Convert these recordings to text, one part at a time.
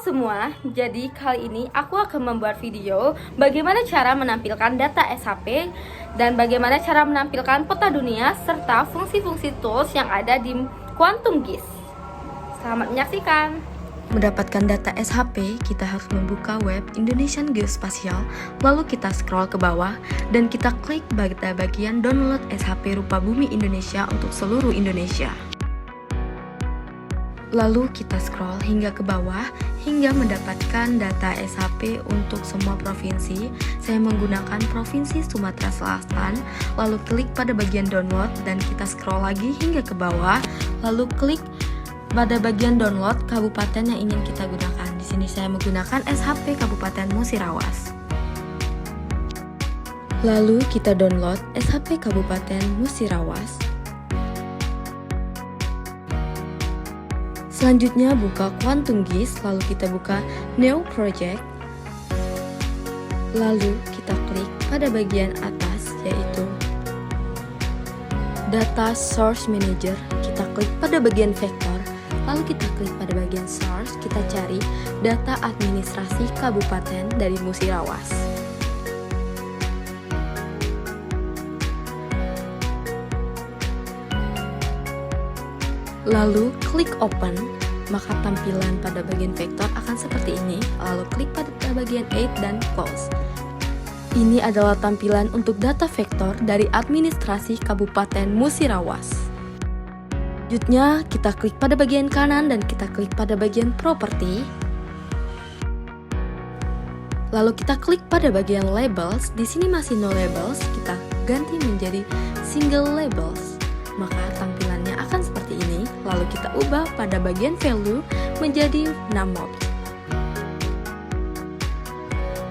semua, jadi kali ini aku akan membuat video bagaimana cara menampilkan data SHP dan bagaimana cara menampilkan peta dunia serta fungsi-fungsi tools yang ada di Quantum GIS. Selamat menyaksikan. Mendapatkan data SHP, kita harus membuka web Indonesian Geospatial, lalu kita scroll ke bawah dan kita klik pada bagian download SHP rupa bumi Indonesia untuk seluruh Indonesia. Lalu kita scroll hingga ke bawah hingga mendapatkan data SHP untuk semua provinsi. Saya menggunakan Provinsi Sumatera Selatan, lalu klik pada bagian download dan kita scroll lagi hingga ke bawah, lalu klik pada bagian download kabupaten yang ingin kita gunakan. Di sini saya menggunakan SHP Kabupaten Musirawas. Lalu kita download SHP Kabupaten Musirawas. Selanjutnya buka Quantum GIS, lalu kita buka New Project. Lalu kita klik pada bagian atas yaitu Data Source Manager. Kita klik pada bagian vektor, lalu kita klik pada bagian source, kita cari data administrasi kabupaten dari Musirawas. Lalu klik open, maka tampilan pada bagian vektor akan seperti ini. Lalu klik pada bagian add dan close. Ini adalah tampilan untuk data vektor dari administrasi Kabupaten Musirawas. Selanjutnya kita klik pada bagian kanan dan kita klik pada bagian properti. Lalu kita klik pada bagian labels. Di sini masih no labels, kita ganti menjadi single labels. Maka tampilannya akan seperti ini. Lalu kita ubah pada bagian value menjadi NumObj.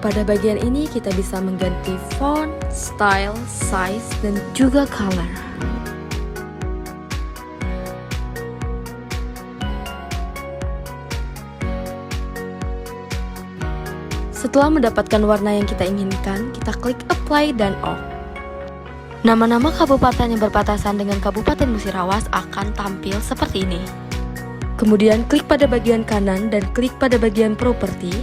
Pada bagian ini kita bisa mengganti font, style, size, dan juga color. Setelah mendapatkan warna yang kita inginkan, kita klik apply dan off. Nama-nama kabupaten yang berbatasan dengan Kabupaten Musirawas akan tampil seperti ini. Kemudian klik pada bagian kanan dan klik pada bagian properti.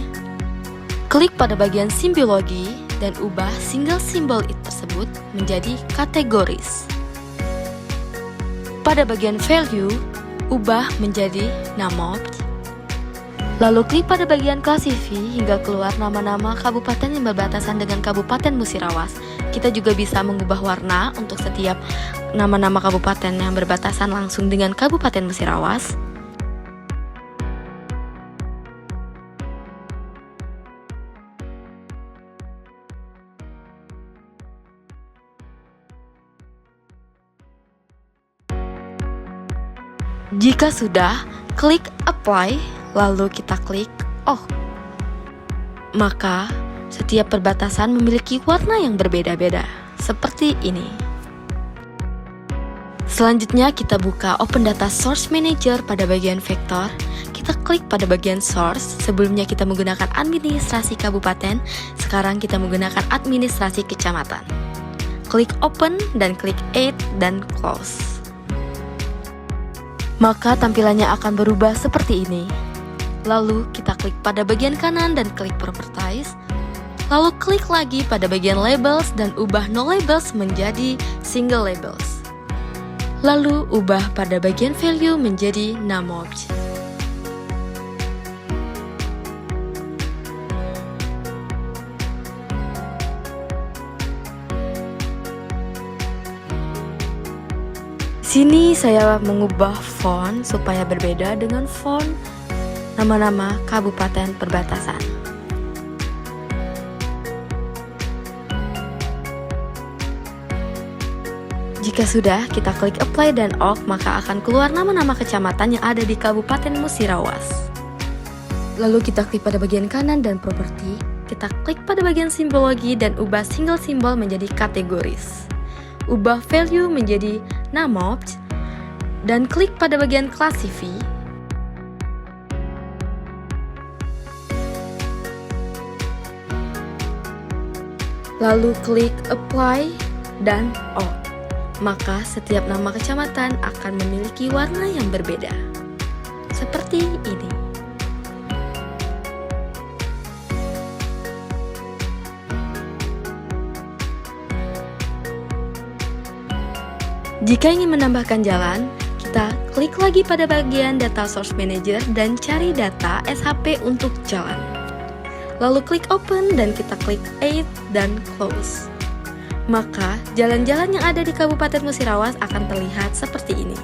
Klik pada bagian simbiologi dan ubah single symbol tersebut menjadi kategoris. Pada bagian value, ubah menjadi NumObj. Lalu klik pada bagian classify hingga keluar nama-nama kabupaten yang berbatasan dengan Kabupaten Musirawas. Kita juga bisa mengubah warna untuk setiap nama-nama kabupaten yang berbatasan langsung dengan Kabupaten Musirawas. Jika sudah, klik apply, lalu kita klik oh. Maka setiap perbatasan memiliki warna yang berbeda-beda, seperti ini. Selanjutnya kita buka Open Data Source Manager pada bagian vektor. Kita klik pada bagian source. Sebelumnya kita menggunakan administrasi kabupaten, sekarang kita menggunakan administrasi kecamatan. Klik open dan klik add dan close. Maka tampilannya akan berubah seperti ini. Lalu kita klik pada bagian kanan dan klik properties. Lalu klik lagi pada bagian labels dan ubah no labels menjadi single labels. Lalu ubah pada bagian value menjadi NumObj. Sini saya mengubah font supaya berbeda dengan font nama-nama kabupaten perbatasan. Jika sudah, kita klik apply dan off, maka akan keluar nama-nama kecamatan yang ada di Kabupaten Musirawas. Lalu kita klik pada bagian kanan dan properti, kita klik pada bagian simbologi dan ubah single symbol menjadi kategoris. Ubah value menjadi NumObj dan klik pada bagian classify. Lalu klik apply dan off. Maka setiap nama kecamatan akan memiliki warna yang berbeda. Seperti ini. Jika ingin menambahkan jalan, kita klik lagi pada bagian Data Source Manager dan cari data SHP untuk jalan. Lalu klik Open dan kita klik Add dan Close. Maka jalan-jalan yang ada di Kabupaten Musirawas akan terlihat seperti ini.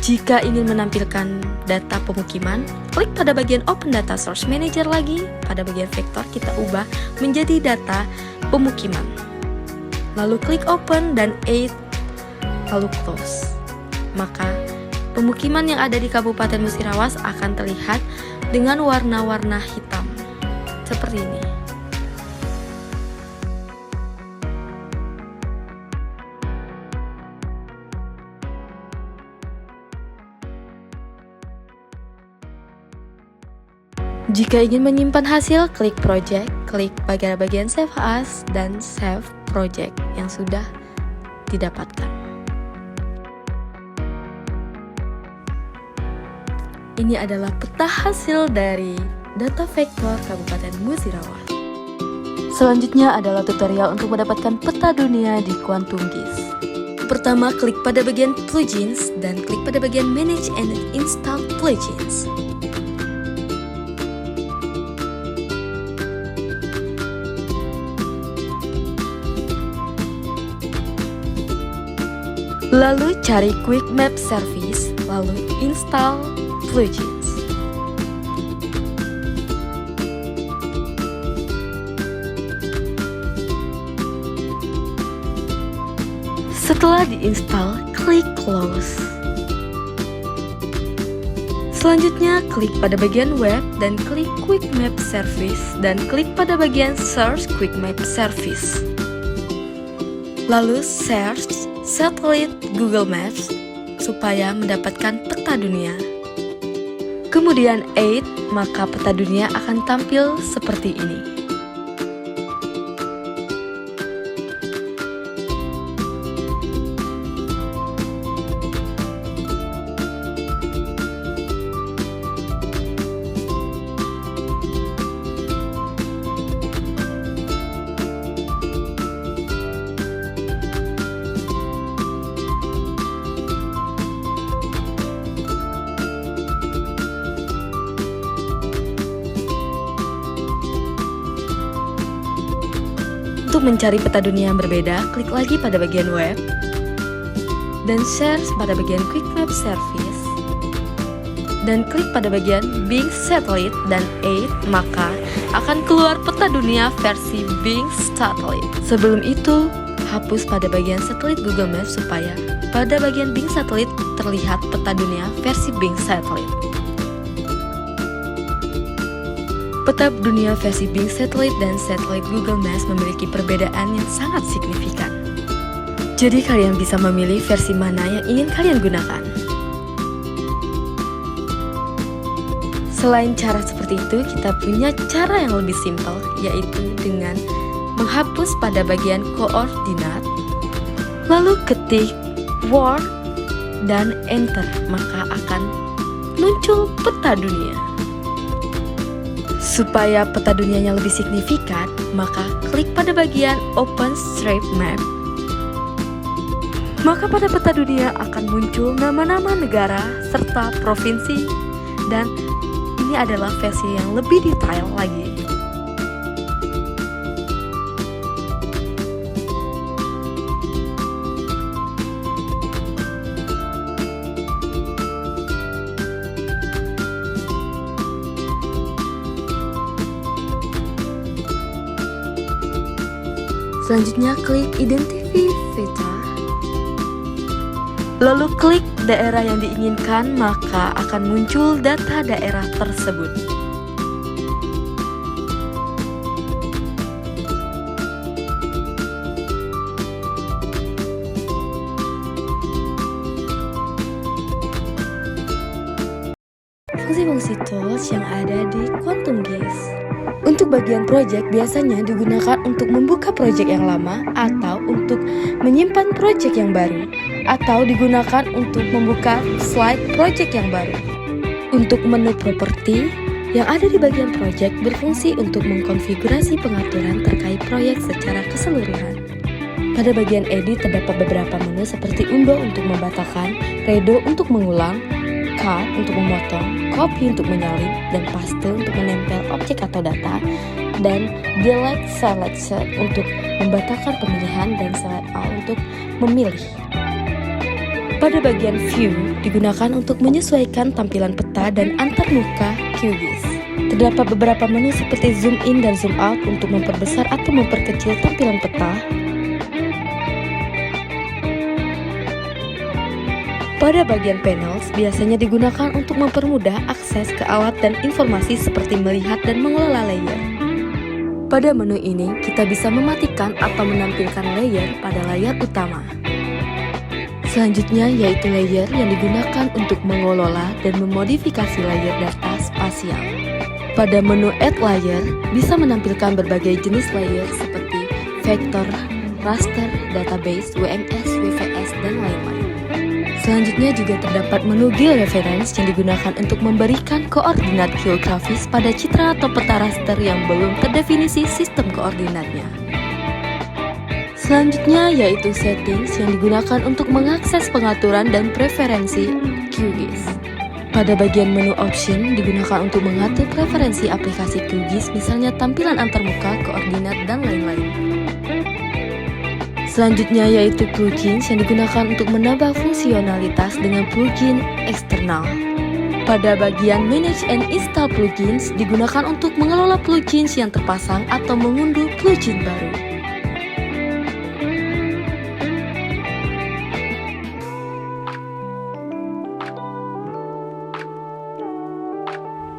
Jika ingin menampilkan data pemukiman, klik pada bagian Open Data Source Manager lagi. Pada bagian vektor kita ubah menjadi data pemukiman. Lalu klik Open dan Add, lalu Close. Maka pemukiman yang ada di Kabupaten Musirawas akan terlihat dengan warna-warna hitam seperti ini. Jika ingin menyimpan hasil, klik Project, klik bagian Save As, dan Save Project yang sudah didapatkan. Ini adalah peta hasil dari data vektor Kabupaten Musirawas. Selanjutnya adalah tutorial untuk mendapatkan peta dunia di Quantum GIS. Pertama, klik pada bagian Plugins dan klik pada bagian Manage and Install Plugins. Lalu cari Quick Map Service, lalu install plugins. Setelah diinstal, klik Close. Selanjutnya, klik pada bagian Web dan klik Quick Map Service dan klik pada bagian Search Quick Map Service. Lalu search satelit Google Maps supaya mendapatkan peta dunia. Kemudian Add, maka peta dunia akan tampil seperti ini. Untuk mencari peta dunia yang berbeda, klik lagi pada bagian Web dan search pada bagian Quick Map Service dan klik pada bagian Bing Satellite dan Add, maka akan keluar peta dunia versi Bing Satellite. Sebelum itu, hapus pada bagian satelit Google Maps supaya pada bagian Bing Satellite terlihat peta dunia versi Bing Satellite. Peta dunia versi Bing Satellite dan satelit Google Maps memiliki perbedaan yang sangat signifikan. Jadi kalian bisa memilih versi mana yang ingin kalian gunakan. Selain cara seperti itu, kita punya cara yang lebih simpel, yaitu dengan menghapus pada bagian koordinat, lalu ketik Word dan Enter, maka akan muncul peta dunia. Supaya peta dunianya lebih signifikan, maka klik pada bagian OpenStreetMap. Maka pada peta dunia akan muncul nama-nama negara serta provinsi, dan ini adalah versi yang lebih detail lagi. Selanjutnya klik Identifier. Lalu klik daerah yang diinginkan, maka akan muncul data daerah tersebut. Fungsi-fungsi tools yang ada di Quantum GIS. Untuk bagian project biasanya digunakan untuk membuka project yang lama atau untuk menyimpan project yang baru, atau digunakan untuk membuka slide project yang baru. Untuk menu properti yang ada di bagian project berfungsi untuk mengkonfigurasi pengaturan terkait proyek secara keseluruhan. Pada bagian edit terdapat beberapa menu seperti undo untuk membatalkan, redo untuk mengulang, cut untuk memotong, copy untuk menyalin, dan paste untuk menempel objek atau data, dan delete selection untuk membatalkan pemilihan, dan select all untuk memilih. Pada bagian view digunakan untuk menyesuaikan tampilan peta dan antarmuka QGIS. Terdapat beberapa menu seperti zoom in dan zoom out untuk memperbesar atau memperkecil tampilan peta. Pada bagian panels biasanya digunakan untuk mempermudah akses ke alat dan informasi seperti melihat dan mengelola layer. Pada menu ini, kita bisa mematikan atau menampilkan layer pada layar utama. Selanjutnya yaitu layer yang digunakan untuk mengelola dan memodifikasi layer data spasial. Pada menu Add Layer, bisa menampilkan berbagai jenis layer seperti vektor, raster, database, WMS, WVS, dan lain-lain. Selanjutnya juga terdapat menu georeference yang digunakan untuk memberikan koordinat geografis pada citra atau peta raster yang belum terdefinisi sistem koordinatnya. Selanjutnya yaitu settings yang digunakan untuk mengakses pengaturan dan preferensi QGIS. Pada bagian menu option digunakan untuk mengatur preferensi aplikasi QGIS, misalnya tampilan antarmuka, koordinat, dan lain-lain. Selanjutnya yaitu plugins yang digunakan untuk menambah fungsionalitas dengan plugin eksternal. Pada bagian Manage and Install Plugins digunakan untuk mengelola plugins yang terpasang atau mengunduh plugin baru.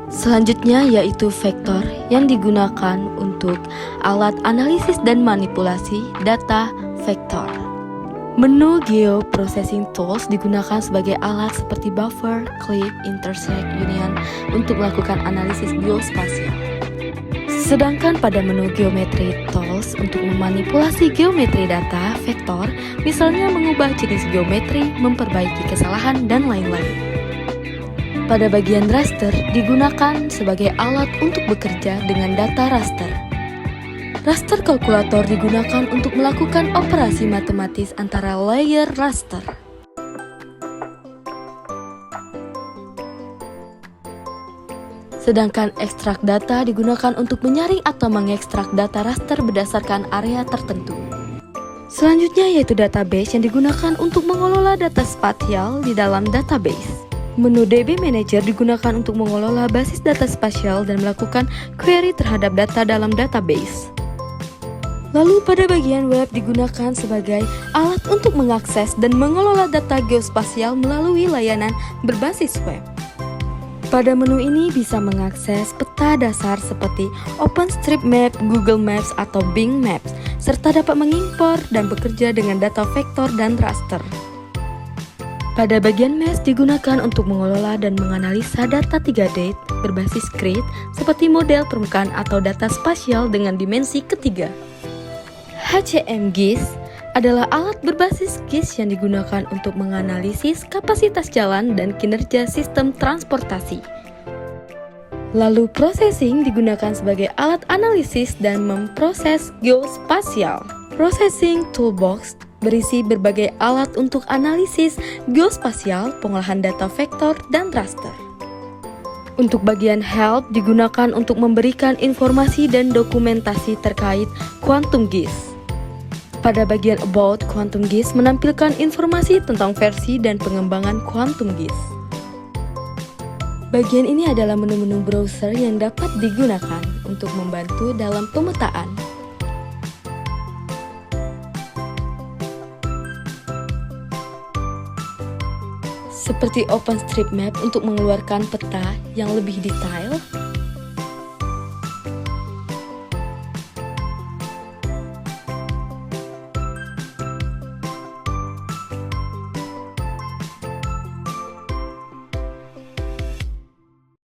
Selanjutnya yaitu vektor yang digunakan untuk alat analisis dan manipulasi data vektor. Menu Geoprocessing Tools digunakan sebagai alat seperti buffer, clip, intersect, union untuk melakukan analisis geospasial. Sedangkan pada menu Geometry Tools untuk memanipulasi geometri data vektor, misalnya mengubah jenis geometri, memperbaiki kesalahan, dan lain-lain. Pada bagian raster digunakan sebagai alat untuk bekerja dengan data raster. Raster kalkulator digunakan untuk melakukan operasi matematis antara layer raster. Sedangkan ekstrak data digunakan untuk menyaring atau mengekstrak data raster berdasarkan area tertentu. Selanjutnya yaitu database yang digunakan untuk mengelola data spasial di dalam database. Menu DB Manager digunakan untuk mengelola basis data spasial dan melakukan query terhadap data dalam database. Lalu pada bagian web digunakan sebagai alat untuk mengakses dan mengelola data geospasial melalui layanan berbasis web. Pada menu ini bisa mengakses peta dasar seperti OpenStreetMap, Google Maps, atau Bing Maps, serta dapat mengimpor dan bekerja dengan data vektor dan raster. Pada bagian Mesh digunakan untuk mengelola dan menganalisa data 3D berbasis grid seperti model permukaan atau data spasial dengan dimensi ketiga. HCM-GIS adalah alat berbasis GIS yang digunakan untuk menganalisis kapasitas jalan dan kinerja sistem transportasi. Lalu processing digunakan sebagai alat analisis dan memproses geospasial. Processing Toolbox berisi berbagai alat untuk analisis geospasial, pengolahan data vektor, dan raster. Untuk bagian Help digunakan untuk memberikan informasi dan dokumentasi terkait Quantum GIS. Pada bagian About, Quantum GIS menampilkan informasi tentang versi dan pengembangan Quantum GIS. Bagian ini adalah menu-menu browser yang dapat digunakan untuk membantu dalam pemetaan. Seperti OpenStreetMap untuk mengeluarkan peta yang lebih detail,